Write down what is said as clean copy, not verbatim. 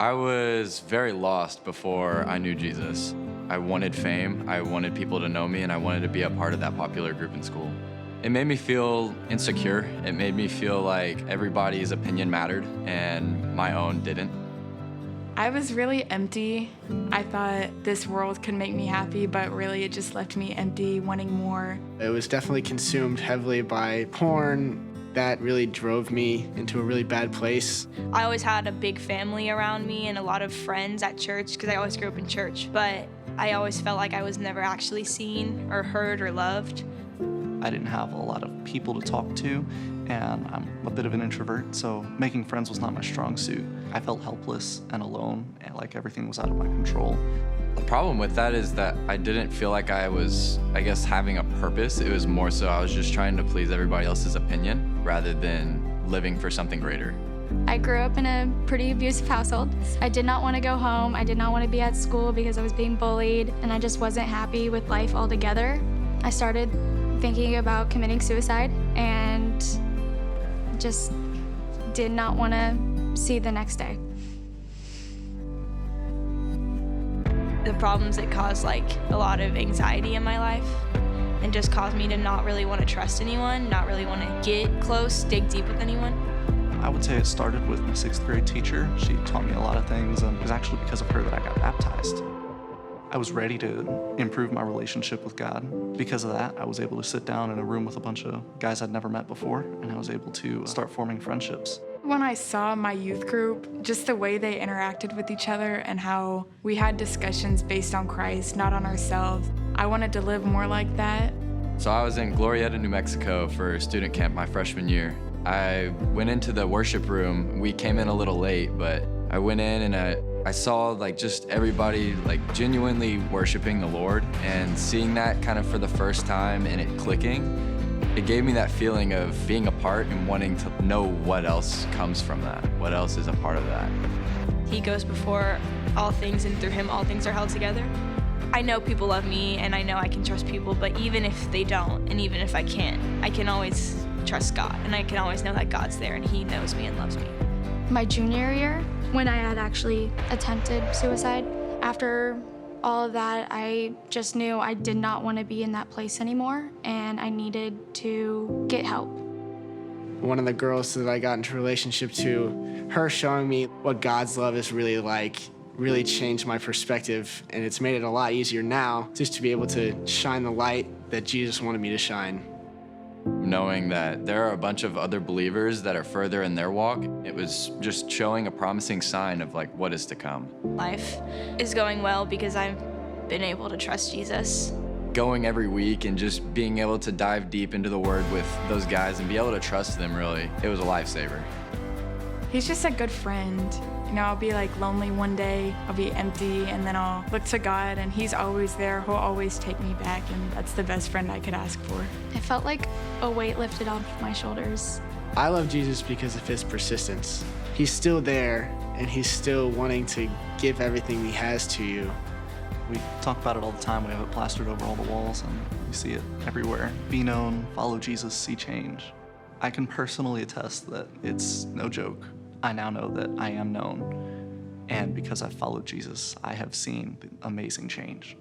I was very lost before I knew Jesus. I wanted fame, I wanted people to know me, and I wanted to be a part of that popular group in school. It made me feel insecure. It made me feel like everybody's opinion mattered and my own didn't. I was really empty. I thought this world could make me happy, but really it just left me empty, wanting more. It was definitely consumed heavily by porn. That really drove me into a really bad place. I always had a big family around me and a lot of friends at church because I always grew up in church, but I always felt like I was never actually seen or heard or loved. I didn't have a lot of people to talk to, and I'm a bit of an introvert, so making friends was not my strong suit. I felt helpless and alone, and like everything was out of my control. The problem with that is that I didn't feel like I was, having a purpose. It was more so I was just trying to please everybody else's opinion rather than living for something greater. I grew up in a pretty abusive household. I did not want to go home. I did not want to be at school because I was being bullied, and I just wasn't happy with life altogether. I started thinking about committing suicide and just did not want to see the next day. The problems that caused a lot of anxiety in my life and just caused me to not really want to trust anyone, not really want to get close, dig deep with anyone. I would say it started with my 6th grade teacher. She taught me a lot of things, and it was actually because of her that I got baptized. I was ready to improve my relationship with God. Because of that, I was able to sit down in a room with a bunch of guys I'd never met before, and I was able to start forming friendships. When I saw my youth group, just the way they interacted with each other and how we had discussions based on Christ, not on ourselves, I wanted to live more like that. So I was in Glorieta, New Mexico for student camp my freshman year. I went into the worship room. We came in a little late, but I went in and I saw just everybody genuinely worshiping the Lord, and seeing that kind of for the first time and it clicking, it gave me that feeling of being a part and wanting to know what else comes from that, what else is a part of that. He goes before all things, and through him all things are held together. I know people love me, and I know I can trust people, but even if they don't, and even if I can't, I can always trust God, and I can always know that God's there and he knows me and loves me. My junior year, when I had actually attempted suicide, after all of that, I just knew I did not want to be in that place anymore, and I needed to get help. One of the girls that I got into a relationship to, her showing me what God's love is really like, really changed my perspective, and it's made it a lot easier now just to be able to shine the light that Jesus wanted me to shine. Knowing that there are a bunch of other believers that are further in their walk, it was just showing a promising sign of what is to come. Life is going well because I've been able to trust Jesus. Going every week and just being able to dive deep into the Word with those guys and be able to trust them, really, it was a lifesaver. He's just a good friend. I'll be lonely one day, I'll be empty, and then I'll look to God, and he's always there. He'll always take me back, and that's the best friend I could ask for. It felt like a weight lifted off my shoulders. I love Jesus because of his persistence. He's still there, and he's still wanting to give everything he has to you. We talk about it all the time. We have it plastered over all the walls, and you see it everywhere. Be known, follow Jesus, see change. I can personally attest that it's no joke. I now know that I am known, and because I've followed Jesus, I have seen the amazing change.